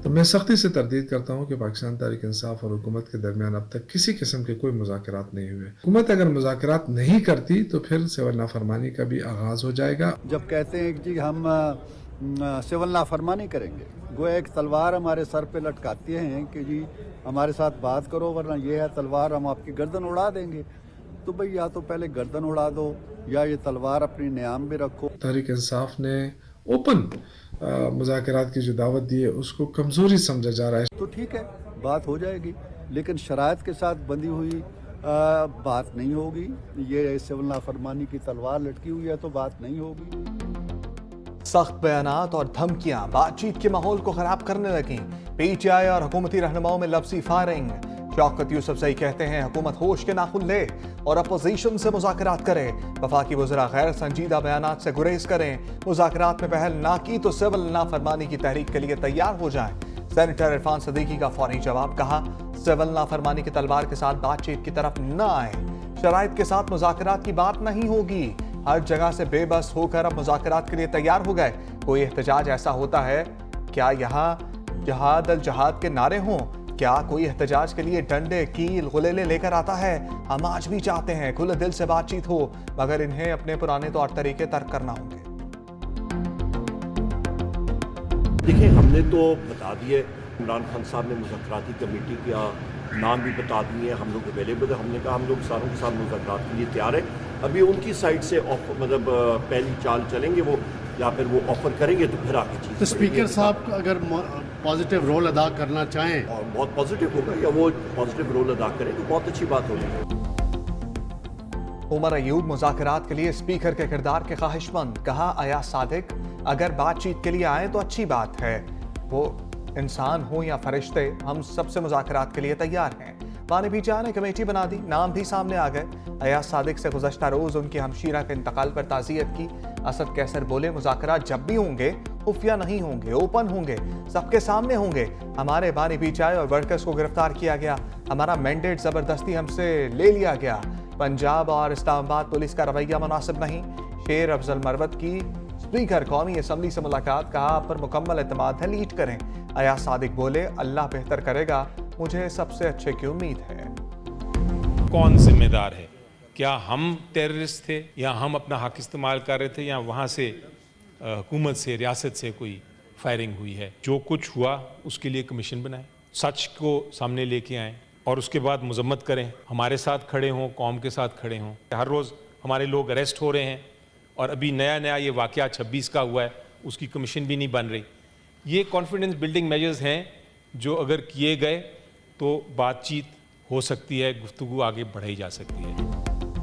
तो मैं सख्ती से तरदीद करता हूँ कि पाकिस्तान तहरीक इंसाफ और हुकूमत के दरमियान अब तक किसी किस्म के कोई मुज़ाकरात नहीं हुए। हुकूमत अगर मुज़ाकरात नहीं करती तो फिर सिविल नाफरमानी का भी आगाज़ हो जाएगा। जब कहते हैं कि जी हम सिविल नाफरमानी करेंगे, गोया एक तलवार हमारे सर पे लटकाते हैं कि जी हमारे साथ बात करो, वरना ये है तलवार, हम आपकी गर्दन उड़ा देंगे। तो भाई या तो पहले गर्दन उड़ा दो या ये तलवार अपनी न्याम में रखो। तहरीक इंसाफ ने ओपन मुज़ाकरात की जो दावत दी है उसको कमज़ोरी समझा जा रहा है। तो ठीक है, बात हो जाएगी, लेकिन शराइत के साथ बंधी हुई बात नहीं होगी। ये सिविल नाफरमानी की तलवार लटकी हुई है तो बात नहीं होगी। सख्त बयानात और धमकियां बातचीत के माहौल को खराब करने लगी। पीटीआई और हुकूमती रहनुमाओं में लफ्जी फायरिंग। शौकत यूसुफजई कहते हैं हुकूमत होश के नाखुन ले और अपोजिशन से मुज़ाकरात करे। वफाकी वज़रा गैर संजीदा बयानात से गुरेज करें। मुज़ाकरात में पहल ना की तो सिविल नाफरमानी की तहरीक के लिए तैयार हो जाएं। सेनेटर इरफान सदीकी का फौरी जवाब, कहा सिविल नाफरमानी की तलवार के साथ बातचीत की तरफ न आए। शराइत के साथ मुज़ाकरात की बात नहीं होगी। हर जगह से बेबस होकर अब मुज़ाकरात के लिए तैयार हो गए। कोई एहतजाज ऐसा होता है क्या यहाँ जहाद अल जहाद के नारे हों? क्या कोई एहतजाज के लिए डंडे कील गुलेले लेकर आता है? हम आज भी चाहते हैं खुले दिल से बातचीत हो, मगर इन्हें अपने पुराने तौर तरीके तर्क करना होंगे। देखिए, हमने तो बता दिए, इमरान खान साहब ने मुज़ाकराती कमेटी का नाम भी बता दिए, हम लोग अवेलेबल है। हमने कहा हम लोग सारों के साथ मुज़ाकरात के लिए तैयार है। अभी उनकी साइड से मतलब पहली चाल चलेंगे वो, या फिर वो ऑफर करेंगे तो फिर आगे चीज़। तो स्पीकर साहब अगर पॉजिटिव रोल अदा करना चाहें और बहुत पॉजिटिव होगा, या वो पॉजिटिव रोल अदा करें तो बहुत अच्छी बात होगी। उमर अयूब मुज़ाकरात के लिए स्पीकर के किरदार के ख्वाहिशमंद। कहा अयाज सादिक अगर बातचीत के लिए आए तो अच्छी बात है, वो इंसान हो या फरिश्ते, हम सबसे मुज़ाकरात के लिए तैयार हैं। वानी पीछा ने कमेटी बना दी, नाम भी सामने आ गए। अयाज सादिक से गुज़श्ता रोज़ उनकी हमशीरा के इंतकाल पर ताज़ियत की। असद कैसर बोले मुज़ाकरात जब भी होंगे खुफिया नहीं होंगे, ओपन होंगे, सबके सामने होंगे। हमारे बानी पीछाए और वर्कर्स को गिरफ्तार किया गया, हमारा मैंडेट ज़बरदस्ती हमसे ले लिया गया। पंजाब और इस्लामाबाद पुलिस का रवैया मुनासिब नहीं। शेर अफजल मरवत की स्पीकर कौमी असम्बली से मुलाकात, कहा आप पर मुकम्मल एतमाद है, लीड करें। अयाज सादिक बोले अल्लाह बेहतर करेगा, मुझे सबसे अच्छे की उम्मीद है। कौन जिम्मेदार है? क्या हम टेररिस्ट थे, या हम अपना हक इस्तेमाल कर रहे थे, या वहाँ से हुकूमत से, रियासत से कोई फायरिंग हुई है? जो कुछ हुआ उसके लिए कमीशन बनाए, सच को सामने लेके आएँ और उसके बाद मजम्मत करें, हमारे साथ खड़े हों, कौम के साथ खड़े हों। हर रोज़ हमारे लोग अरेस्ट हो रहे हैं और अभी नया ये वाक़या 26 का हुआ है, उसकी कमीशन भी नहीं बन रही। ये कॉन्फिडेंस बिल्डिंग मेजर्स हैं जो अगर किए गए तो बातचीत हो सकती है, गुफ्तगू आगे बढ़ाई जा सकती है।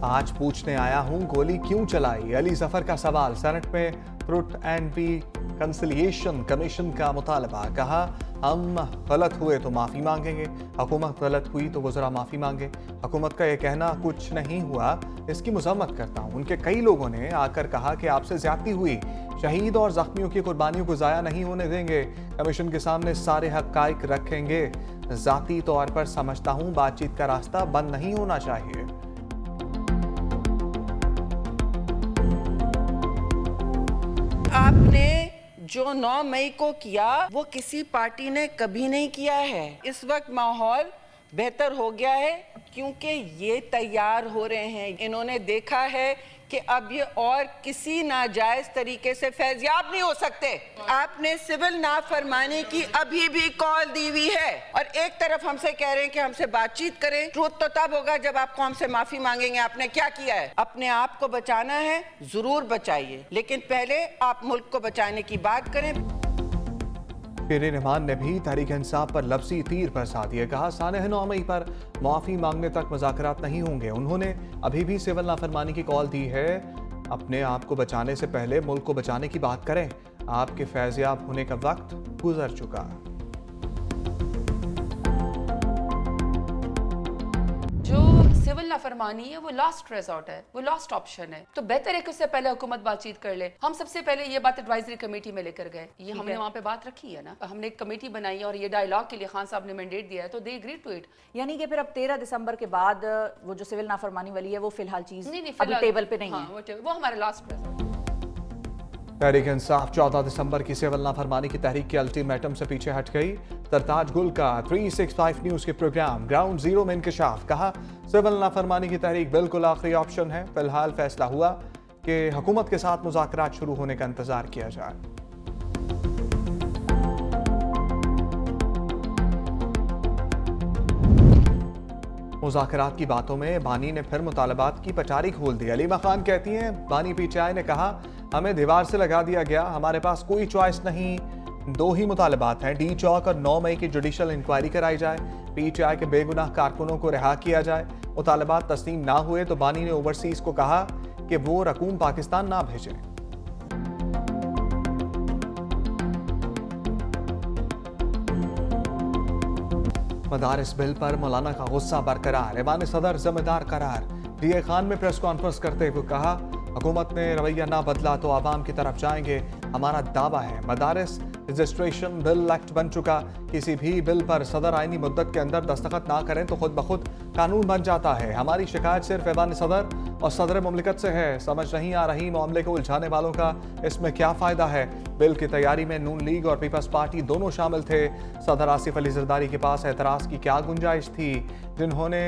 आज पूछने आया हूं गोली क्यों चलाई, अली जफर का सवाल। सेनेट में ट्रुथ एंड रिकंसिलिएशन कमीशन का मुतालबा, कहा हम गलत हुए तो माफ़ी मांगेंगे, हुकूमत गलत हुई तो वज़रा माफ़ी मांगे। हुकूमत का ये कहना कुछ नहीं हुआ, इसकी मज़म्मत करता हूँ। उनके कई लोगों ने आकर कहा कि आपसे ज़्यादती हुई, शहीद और ज़ख्मियों की कुर्बानियों को ज़ाया नहीं होने देंगे, कमीशन के सामने सारे हक़ाइक़ रखेंगे। ज़ाती तौर पर समझता हूँ बातचीत का रास्ता बंद नहीं होना चाहिए। आपने जो 9 मई को किया वो किसी पार्टी ने कभी नहीं किया है। इस वक्त माहौल बेहतर हो गया है क्योंकि ये तैयार हो रहे हैं। इन्होंने देखा है कि अब ये और किसी नाजायज तरीके से फैज़याब नहीं हो सकते। आपने सिविल नाफरमानी की अभी भी कॉल दी हुई है और एक तरफ हमसे कह रहे हैं कि हमसे बातचीत करें। ट्रूथ तो तब होगा जब आपको हमसे माफी मांगेंगे। आपने क्या किया है? अपने आप को बचाना है, जरूर बचाइए, लेकिन पहले आप मुल्क को बचाने की बात करें। शेर रहमान ने भी तहरीक इंसाफ पर लफ्जी तीर बरसा दिए, कहा सानह 9 मई पर माफ़ी मांगने तक मुज़ाकरात नहीं होंगे। उन्होंने अभी भी सिविल नाफरमानी की कॉल दी है। अपने आप को बचाने से पहले मुल्क को बचाने की बात करें। आपके फैज़याब होने का वक्त गुजर चुका। सिविल नाफरमानी है वो लास्ट रिजॉर्ट है, वो लास्ट ऑप्शन है। तो बेहतर है कि उससे पहले हुकूमत बातचीत कर ले। हम सबसे पहले ये बात एडवाइजरी कमेटी में लेकर गए, ये हमने वहाँ पे बात रखी है ना, हमने एक कमेटी बनाई और ये डायलॉग के लिए खान साहब ने मैंडेट दिया है, तो दे एग्री टू इट। यानी कि फिर अब 13 दिसंबर के बाद वो जो सिविल नाफरमानी वाली है वो फिलहाल चीज अभी टेबल पे नहीं है। वो हमारा लास्ट रिजॉर्ट। तहरीक इंसाफ 14 दिसंबर की सिविल नाफरमानी की तहरीक के अल्टीमेटम से पीछे हट गई। सरताज गुल का 365 न्यूज के प्रोग्राम ग्राउंड जीरो में इंकशाफ। कहा, सिविल नाफरमानी की तहरीक बिल्कुल आखिरी ऑप्शन है। फिलहाल फैसला हुआ कि हुकूमत के साथ मुज़ाकरात शुरू होने का इंतजार किया जाए। मुज़ाकरात की बातों में बानी ने फिर मुतालबात की पटारी खोल दी। अलीमा खान कहती हैं, बानी पीटीआई ने कहा, हमें दीवार से लगा दिया गया, हमारे पास कोई चॉइस नहीं। 2 ही मुतालबात हैं, डी चौक और 9 मई की जुडिशल इंक्वायरी कराई जाए, पीटीआई के बेगुनाह कारकुनों को रिहा किया जाए। मुतालबात तस्लीम ना हुए तो बानी ने ओवरसीज को कहा कि वो रकूम पाकिस्तान ना भेजें। मदारिस बिल पर मौलाना का गुस्सा बरकरार, ऐवान सदर जिम्मेदार करार। डीए खान में प्रेस कॉन्फ्रेंस करते हुए कहा, हुकूमत ने रवैया ना बदला तो आवाम की तरफ जाएंगे। हमारा दावा है मदारिस रजिस्ट्रेशन बिल एक्ट बन चुका, किसी भी बिल पर सदर आईनी मुद्दत के अंदर दस्तखत ना करें तो खुद ब खुद कानून बन जाता है। हमारी शिकायत सिर्फ ऐवान सदर और सदर मुमलिकत से है। समझ नहीं आ रही मामले को उलझाने वालों का इसमें क्या फ़ायदा है। बिल की तैयारी में नून लीग और पीपल्स पार्टी दोनों शामिल थे। सदर आसिफ अली जरदारी के पास एतराज़ की क्या गुंजाइश थी। जिन्होंने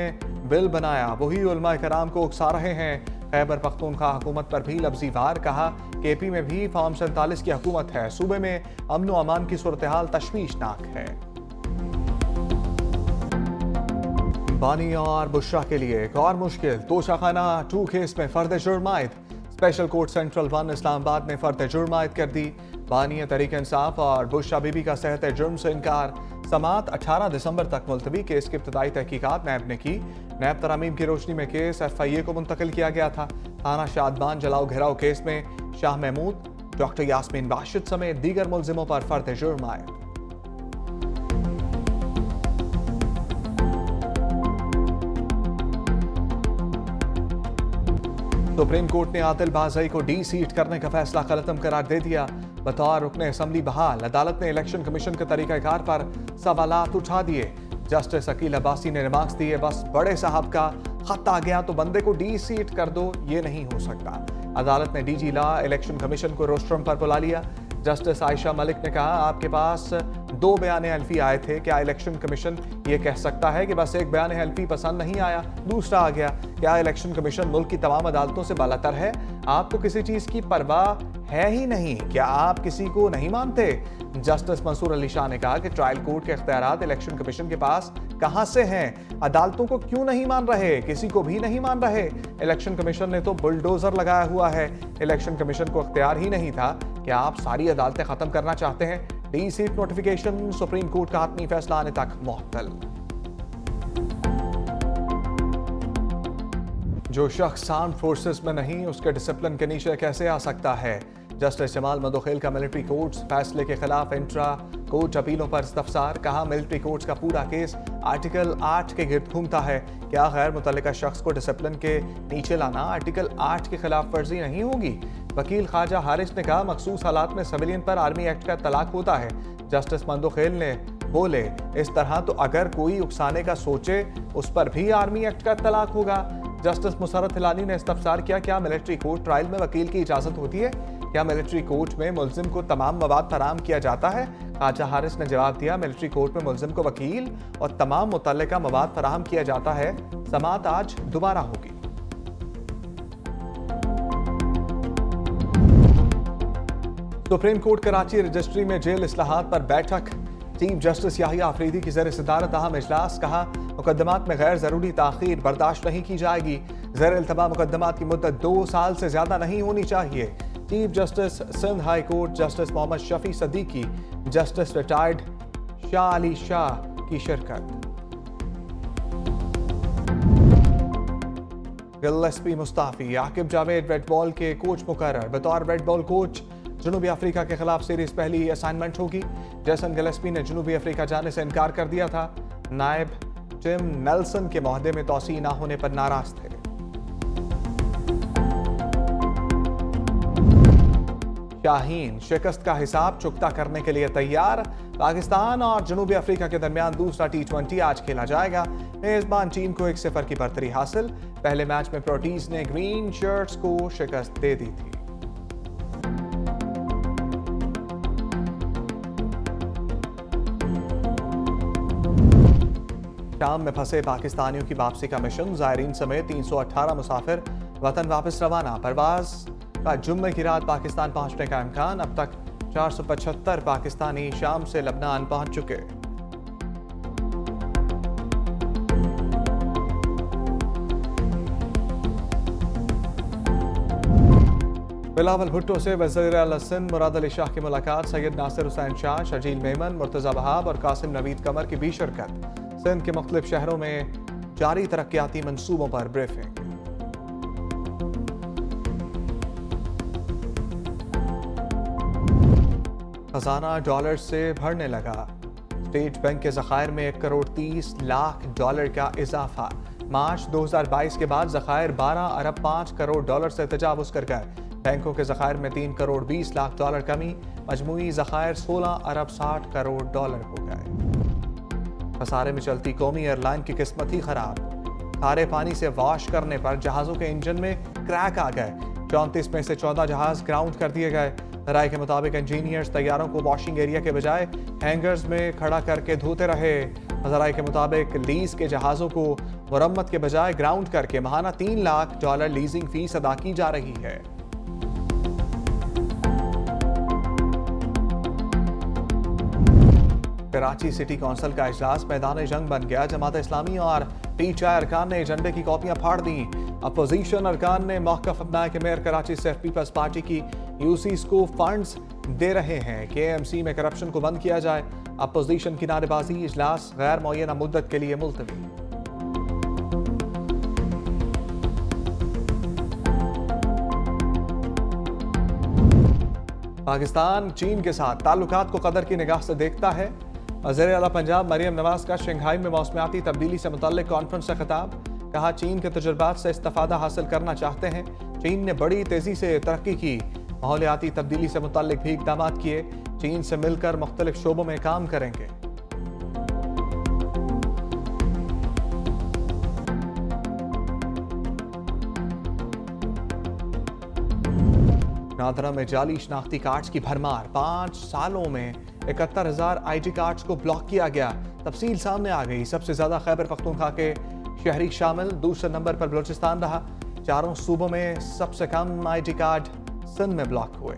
बिल बनाया वही उलमा कराम को उकसा रहे हैं। खैबर पख्तूनख्वा हुकूमत पर भी लफ्ज़ी वार कहा, केपी में भी फॉर्म 47 की हुकूमत है। सूबे में अमन व अमान की सूरत हाल तशवीशनाक है। बानी और बुशरा के लिए एक और मुश्किल, तोशाखाना 2 केस में फर्द जुर्म आयद। स्पेशल कोर्ट सेंट्रल 1 इस्लामाबाद ने फर्द जुर्म आयद कर दी। बानी तहरीक इंसाफ और बुशरा बीबी का सेहत जुर्म से इनकार। समात 18 दिसंबर तक मुलतवी। केस की इब्तदाई तहकीकात नैब ने की। नैब तरामीम की रोशनी में केस FIA को मुंतकिल किया गया था। थाना शादबान जलाओ घेराव केस में शाह महमूद, डॉक्टर यास्मीन बाशिद समेत दीगर मुलजिमों पर फर्द जुर्म आयद। सुप्रीम कोर्ट ने आदिल बाज़ई को डी सीट करने का फैसला गलतम करार दे दिया। बतौर रुकने असम्बली बहाल, अदालत ने इलेक्शन कमीशन के तरीक़ाकार पर सवालात उठा दिए। जस्टिस अकील अब्बासी ने रिमार्क्स दिए, बस बड़े साहब का खत आ गया तो बंदे को डी सीट कर दो, ये नहीं हो सकता। अदालत ने DG लॉ इलेक्शन कमीशन को रोस्ट्रम पर बुला लिया। जस्टिस आयशा मलिक ने कहा, आपके पास 2 बयान हल्फी आए थे, क्या इलेक्शन कमीशन ये कह सकता है कि बस एक बयान हल्फी पसंद नहीं आया, दूसरा आ गया? क्या इलेक्शन कमीशन मुल्क की तमाम अदालतों से बालातर है? आपको किसी चीज़ की परवाह है ही नहीं, क्या आप किसी को नहीं मानते? जस्टिस मंसूर अली शाह ने कहा कि ट्रायल कोर्ट के इख्तियारात इलेक्शन कमीशन के पास कहां से हैं? अदालतों को क्यों नहीं मान रहे? किसी को भी नहीं मान रहे। इलेक्शन कमीशन ने तो बुलडोजर लगाया हुआ है। इलेक्शन कमीशन को इख्तियार ही नहीं था। क्या आप सारी अदालतें खत्म करना चाहते हैं? D seat notification supreme court का हतमी फैसला आने तक मुअत्तल। जो शख्स आर्म फोर्सेस में नहीं, उसके डिसिप्लिन के नीचे कैसे आ सकता है? जस्टिस जमाल मदोखेल का मिलिट्री कोर्ट्स फैसले के खिलाफ इंट्रा कोर्ट अपीलों पर इस्तफसार। कहा, मिलिट्री कोर्ट्स का पूरा केस आर्टिकल 8 के गिर्द घूमता है। क्या गैर मुतल्लिका शख्स को डिसिप्लिन के नीचे लाना आर्टिकल 8 के खिलाफ वर्जी नहीं होगी? वकील ख्वाजा हारिस ने कहा, मखसूस हालात में सिविलियन पर आर्मी एक्ट का तलाक होता है। जस्टिस मंदोखेल ने बोले, इस तरह तो अगर कोई उकसाने का सोचे उस पर भी आर्मी एक्ट का तलाक होगा। जस्टिस मुसर्रत हिलानी ने इस्तफसार किया, क्या मिलिट्री कोर्ट ट्रायल में वकील की इजाजत होती है? क्या मिलिट्री कोर्ट में मुल्जिम को तमाम मवाद फराहम किया जाता है? ख्वाजा हारिस ने जवाब दिया, मिलिट्री कोर्ट में मुल्जिम को वकील और तमाम मुतल्लिका मवाद फराहम किया जाता है। समात आज दोबारा होगी। सुप्रीम कोर्ट कराची रजिस्ट्री में जेल इस्लाहात पर बैठक। चीफ जस्टिस याहिया अफरीदी की ज़ेर सदारत अहम इजलास। कहा, मुकदमात में गैर ज़रूरी ताख़ीर बर्दाश्त नहीं की जाएगी। ज़ेर इल्तवा मुकदमात की मुद्दत 2 साल से ज़्यादा नहीं होनी चाहिए। Chief justice Sindh high court justice Mohammad Shafi Siddiqui, justice retired Shah Ali Shah की शिरकत। गिलेस्पी मुस्ताफी, आकिब जावेद रेड बॉल के कोच मुकर्रर। बतौर रेड बॉल कोच जनूबी अफ्रीका के खिलाफ सीरीज पहली असाइनमेंट होगी। जैसन गिलेस्पी ने जनूबी अफ्रीका जाने से इनकार कर दिया था। नायब टिम नेल्सन के मोहदे में तोसी ना होने पर नाराज थे। शाहीन शिकस्त का हिसाब चुकता करने के लिए तैयार। पाकिस्तान और जनूबी अफ्रीका के दरमियान दूसरा T20 आज खेला जाएगा। मेजबान चीन को 1-0 की बरतरी हासिल। पहले मैच में प्रोटीज ने ग्रीन शर्ट्स को शिकस्त दे दी थी। शाम में फंसे पाकिस्तानियों की वापसी का मिशन, ज़ायरीन समेत 318 मुसाफिर वतन वापस रवाना। परवाज का जुम्मे की रात पाकिस्तान पहुंचने का इम्कान। अब तक 475 पाकिस्तानी शाम से लबनान पहुंच चुके। बिलावल भुट्टो से वज़ीर आला सिंध मुराद अली शाह की मुलाकात। सैयद नासिर हुसैन शाह, शर्जील मेमन, मुर्तज़ा वहाब और कासिम नवीद कमर की भी शिरकत। सिंध के मुख्तलिफ शहरों में जारी तरक्याती मंसूबों पर ब्रीफिंग। खजाना डॉलर से भरने लगा। स्टेट बैंक के ज़खायर में 1 करोड़ 30 लाख डॉलर का इजाफा। मार्च 2022 के बाद ज़खायर 12 अरब 5 करोड़ डॉलर से तजावुज़ कर गए। बैंकों के ज़खायर में 3 करोड़ 20 लाख डॉलर कमी। मजमूई ज़खायर 16 अरब 60 करोड़ डॉलर हो गए। खसारे में चलती कौमी एयरलाइन की किस्मत ही खराब। खारे पानी से वॉश करने पर जहाज़ों के इंजन में क्रैक आ गए। 34 में से 14 जहाज़ ग्राउंड कर दिए गए। राय के मुताबिक इंजीनियर्स तैयारों को वॉशिंग एरिया के बजाय हैंगर्स में खड़ा करके धोते रहे। राय के मुताबिक लीज के जहाज़ों को मुरम्मत के बजाय ग्राउंड करके माहाना 3 लाख डॉलर लीजिंग फीस अदा की जा रही है। कराची सिटी काउंसिल का इजलास मैदान जंग बन गया। जमात इस्लामी और PTI अरकान ने एजेंडे की कॉपियां फाड़ दी। अपोजिशन अरकान ने मौक़िफ़ अपनाया कि मेयर कराची से पीपल्स पार्टी की यूसीज को फंड्स दे रहे हैं। KMC में करप्शन को बंद किया जाए। अपोजिशन की नारेबाजी। इजलास गैर मुअय्यना मुद्दत के लिए मुलतवी। पाकिस्तान चीन के साथ ताल्लुकात को कदर की निगाह से देखता है। वज़ीर आला पंजाब मरियम नवाज का शंघाई में मौसमियाती तब्दीली से मुतल्लिक कॉन्फ्रेंस से खिताब। कहा चीन के तजुर्बात से इस्तिफादा हासिल करना चाहते हैं। चीन ने बड़ी तेजी से तरक्की की। माहौलियाती तब्दीली से मुतल्लिक भी इक़दाम किए। चीन से मिलकर मुख्तलिफ शोबों में काम करेंगे। नादरा में जाली शनाख्ती कार्ड्स की भरमार। 5 सालों में 71,000 ID कार्ड्स को ब्लॉक किया गया। तफसील सामने आ गई। सबसे ज्यादा खैबर पख्तूनख्वा के शहरी शामिल। दूसरे नंबर पर बलूचिस्तान रहा। 4 सूबों में सबसे कम ID कार्ड सिंध में ब्लॉक हुए।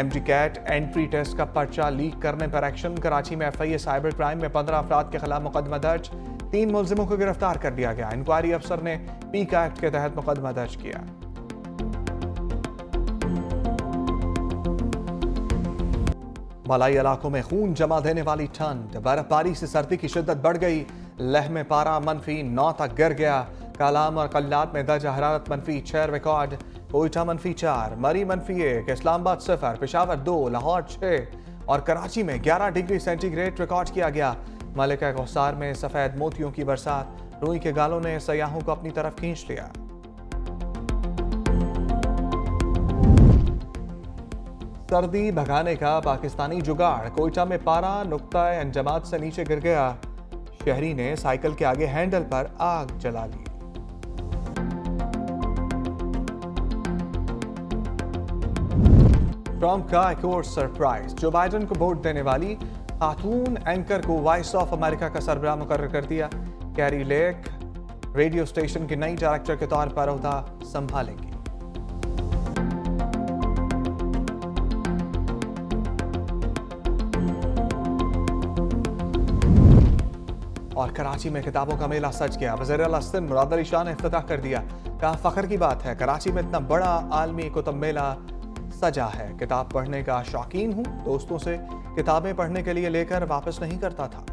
MD-CAT एंट्री टेस्ट का पर्चा लीक करने पर एक्शन। कराची में FIA साइबर क्राइम में 15 अफराद के खिलाफ मुकदमा दर्ज। 3 मुलजिमों को गिरफ्तार कर लिया गया। इंक्वायरी अफसर ने PIC एक्ट के तहत मुकदमा दर्ज किया। मलाई इलाकों में खून जमा देने वाली ठंड। बर्फबारी से सर्दी की शिद्दत बढ़ गई। लेह में पारा -9 तक गिर गया। कालाम और कल्लात में दर्जा हरारत -6 रिकॉर्ड। कोयटा -4, मरी -1, इस्लामाबाद 0, पेशावर 2, लाहौर 6 और कराची में 11 डिग्री सेंटीग्रेड रिकॉर्ड किया गया। मलिका गौसार में सफेद मोतियों की बरसात। रूई के गालों ने सयाहों को अपनी तरफ खींच लिया। सर्दी भगाने का पाकिस्तानी जुगाड़। कोयटा में पारा नुक्ता अंजमात से नीचे गिर गया। शहरी ने साइकिल के आगे हैंडल पर आग जला ली। ट्रंप का एक और सरप्राइज। जो बाइडेन को वोट देने वाली खातून एंकर को वॉइस ऑफ अमेरिका का सरबराह मुकर्रर कर दिया। कैरी लेक रेडियो स्टेशन की नई डायरेक्टर के तौर पर ओहदा संभालेंगी। और कराची में किताबों का मेला सज गया। वज़ीर आला सिंध मुराद अली शाह ने इफ्तिताह कर दिया। कहा फख्र की बात है कराची में इतना बड़ा आलमी कुतुब मेला सजा है। किताब पढ़ने का शौकीन हूँ। दोस्तों से किताबें पढ़ने के लिए लेकर वापस नहीं करता था।